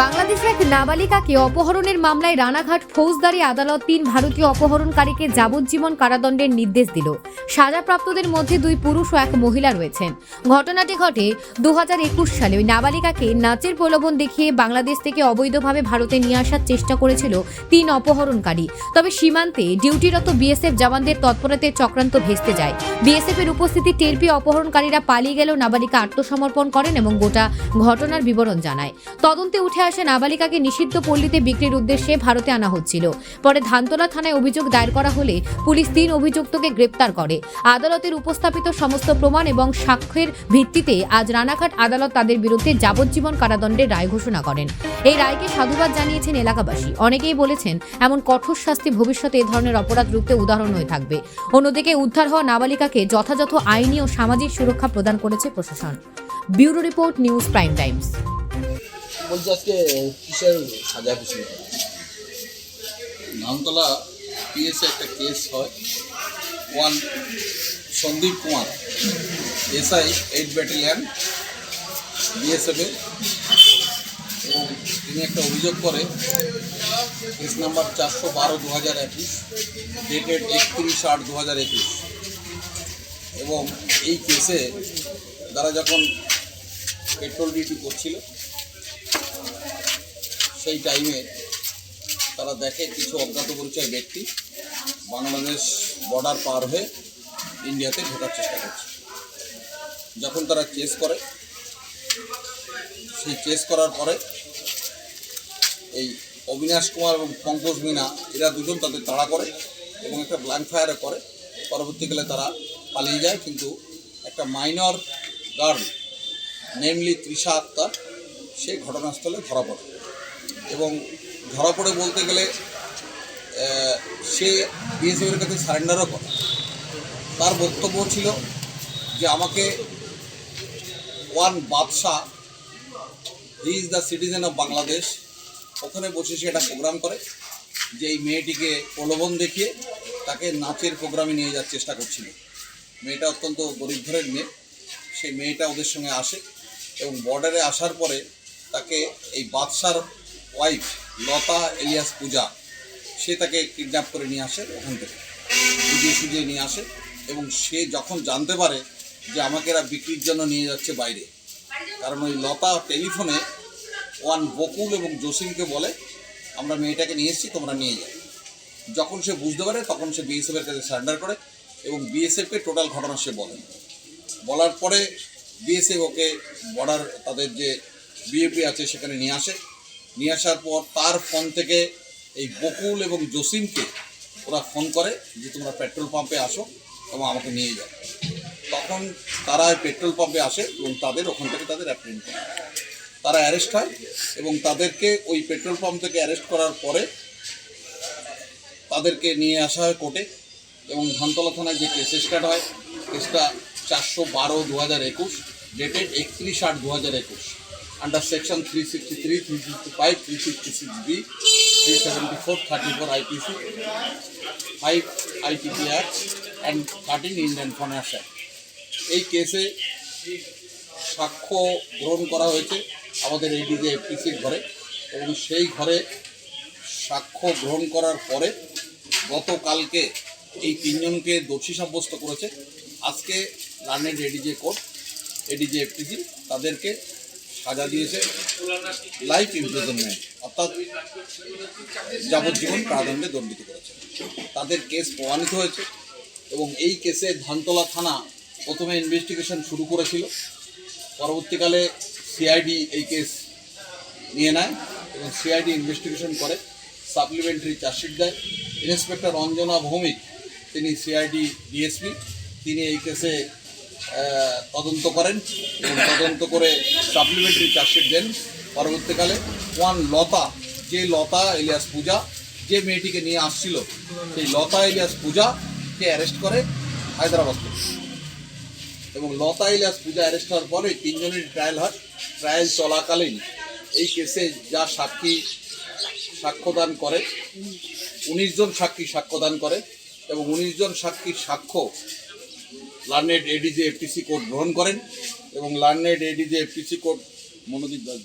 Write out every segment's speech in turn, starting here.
বাংলাদেশের এক নাবালিকাকে অপহরণের মামলায় রানাঘাট ফৌজদারি আদালত ৩ ভারতীয় অপহরণকারীকে যাবজ্জীবন কারাদণ্ডের নির্দেশ দিল। সাজাপ্রাপ্তদের মধ্যে ২ পুরুষ ও ১ মহিলা রয়েছেন। ঘটনাটি ঘটে ২০২১ সালে। ওই নাবালিকাকে নাচের প্রলোভন দেখিয়ে বাংলাদেশ থেকে অবৈধভাবে ভারতে নিয়ে আসার চেষ্টা করেছিল ৩ অপহরণকারী। তবে সীমান্তে ডিউটিরত বিএসএফ জওয়ানদের তৎপরতায় চক্রান্ত ভেস্তে যায়। বিএসএফ এর উপস্থিতি টের পেয়ে অপহরণকারীরা পালিয়ে গেলেও নাবালিকা আত্মসমর্পণ করেন এবং গোটা ঘটনার বিবরণ জানায়। তদন্তে উঠে আসে নাবালিকাকে নিষিদ্ধ পল্লীতে বিক্রির উদ্দেশ্যে ভারতে আনা হচ্ছিল। পরে ধানতলা থানায় অভিযোগ দায়ের করা হলে পুলিশ ৩ অভিযুক্তকে গ্রেপ্তার করে। আদালতের উপস্থাপিত সমস্ত প্রমাণ এবং সাক্ষ্যের ভিত্তিতে আজ রানাঘাট আদালত তাদের বিরুদ্ধে যাবজ্জীবন কারাদণ্ডের রায় ঘোষণা করেন। এই রায়কে সাধুবাদ জানিয়েছেন এলাকাবাসী। অনেকেই বলেছেন এমন কঠোর শাস্তি ভবিষ্যতে এ ধরনের অপরাধ রুখতে উদাহরণ হয়ে থাকবে। অন্যদিকে উদ্ধার হওয়া নাবালিকাকে যথাযথ আইনি ও সামাজিক সুরক্ষা প্রদান করেছে প্রশাসন। Bureau report, news prime Times. বলছি আজকে কিসের সাজা খুশি নামতলা পিএসে একটা কেস হয়। One Sandeep Kumar SI 8 battalion বিএসএফে, এবং তিনি একটা অভিযোগ করে কেস নাম্বার 412/2021, ডেটেড 31/8/2021। এবং এই কেসে তারা যখন পেট্রোল ডিউটি করছিল সেই টাইমে তারা দেখে কিছু অজ্ঞাত পরিচয় ব্যক্তি বাংলাদেশ বর্ডার পার হয়ে ইন্ডিয়াতে ঢোকার চেষ্টা করছে। যখন তারা চেস করে, সেই চেস করার পরে এই অবিনাশ কুমার এবং পঙ্কজ মিনা এরা দুজন তাদের তাড়া করে এবং একটা ব্ল্যাঙ্ক ফায়ারে করে। পরবর্তীকালে তারা পালিয়ে যায়, কিন্তু একটা minor girl namely Trisha Akter সে ঘটনাস্থলে ধরা পড়ে। এবং ধরা পড়ে বলতে গেলে সে বিএসএফের কাছে সারেন্ডারও করে। তার বক্তব্য ছিল যে আমাকে ওয়ান বাদশাহ, he is the citizen of Bangladesh, ওখানে বসে সে একটা প্রোগ্রাম করে যে এই মেয়েটিকে প্রলোভন দেখিয়ে তাকে নাচের প্রোগ্রামে নিয়ে যাওয়ার চেষ্টা করছিল। মেয়েটা অত্যন্ত গরিব ঘরের মেয়ে। সেই মেয়েটা ওদের সঙ্গে আসে এবং বর্ডারে আসার পরে তাকে এই বাদশার ওয়াইফ লতা এলিয়াস পূজা সে তাকে কিডন্যাপ করে নিয়ে আসে, ওখান থেকে সুজিয়ে নিয়ে আসে। এবং সে যখন জানতে পারে যে আমাকে এরা বিক্রির জন্য নিয়ে যাচ্ছে বাইরে, কারণ ওই লতা টেলিফোনে ওয়ান বকুল এবং জসিমকে বলে আমরা মেয়েটাকে নিয়ে এসেছি, তোমরা নিয়ে যাও। যখন সে বুঝতে পারে তখন সে বিএসএফের কাছে সারেন্ডার করে এবং বিএসএফকে টোটাল ঘটনা সে বলার পরে বিএসএফ ওকে বর্ডার তাদের যে বিএপি আছে সেখানে নিয়ে আসার পর তার ফোন থেকে এই বকুল এবং জসিমকে ওরা ফোন করে যে তোমরা পেট্রোল পাম্পে আসো এবং আমাকে নিয়ে যাও। তখন তারা পেট্রোল পাম্পে আসে এবং তাদের ওখান থেকে তাদের অ্যাপ্রেন্ট করে। তারা অ্যারেস্ট হয় এবং তাদেরকে ওই পেট্রোল পাম্প থেকে অ্যারেস্ট করার পরে তাদেরকে নিয়ে আসা হয় কোর্টে। এবং ধানতলা থানায় যে কেস স্টার্ট হয়, কেসটা 412/2021, dated 31/8/2021, under section 363, 365, 366B, 374, 34 IPC, 5 ITP Act and 13 Indian Finance Act। এই কেসে সাক্ষ্য গ্রহণ করা হয়েছে আমাদের এডিজে এফটিসির ঘরে, এবং সেই ঘরে সাক্ষ্য গ্রহণ করার পরে গতকালকে এই 3 জনকে দোষী সাব্যস্ত করেছে। আজকে learned ADJ court, ADJ FTC তাদেরকে সাজা দিয়েছে লাইফ ইমপ্রিজনমেন্ট, অর্থাৎ যাবজ্জীবন কারাদণ্ডে দণ্ডিত করেছে। তাদের কেস প্রমাণিত হয়েছে এবং এই কেসে ধানতলা থানা প্রথমে ইনভেস্টিগেশন শুরু করেছিল। পরবর্তীকালে সিআইডি এই কেস নিয়ে নেয় এবং সিআইডি ইনভেস্টিগেশন করে সাপ্লিমেন্টারি চার্জশিট দেয়। ইন্সপেক্টর অঞ্জনা ভৌমিক, তিনি সিআইডি ডিএসপি, তিনি এই কেসে তদন্ত করেন এবং তদন্ত করে সাপ্লিমেন্টারি চার্জশিট দেন। পরবর্তীকালে ওয়ান লতা, যে লতা এলিয়াস পূজা যে মেয়েটিকে নিয়ে আসছিল, সেই লতা এলিয়াস পূজাকে অ্যারেস্ট করে হায়দ্রাবাদ থেকে। এবং লতা ইলিয়াস পূজা অ্যারেস্ট হওয়ার পরে 3 জনের ট্রায়াল হয়। ট্রায়াল চলাকালীন এই কেসে যা সাক্ষ্যদান করে 19 জন সাক্ষী সাক্ষ্যদান করে এবং 19 জন সাক্ষীর সাক্ষ্য লার্নেড এডিজে এফটিসি কোর্ট গ্রহণ করেন এবং learned ADJ FTC court Manojit Das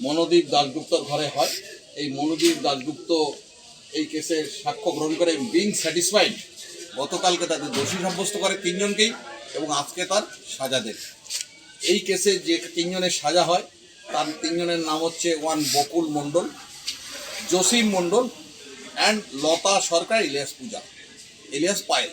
Manodip দাশগুপ্তর ঘরে হয়। এই মনোদীপ দাশগুপ্ত এই কেসের সাক্ষ্য গ্রহণ করে বিং স্যাটিসফাইড গতকালকে তাদের দোষী সাব্যস্ত করে তিনজনকেই এবং আজকে তার সাজা দেন। এই কেসে যে তিনজনের সাজা হয় তার তিনজনের নাম হচ্ছে ওয়ান বকুল মণ্ডল, জসিম মণ্ডল অ্যান্ড লতা সরকার ইলিয়াস পূজা, ইলিয়াস পায়েল।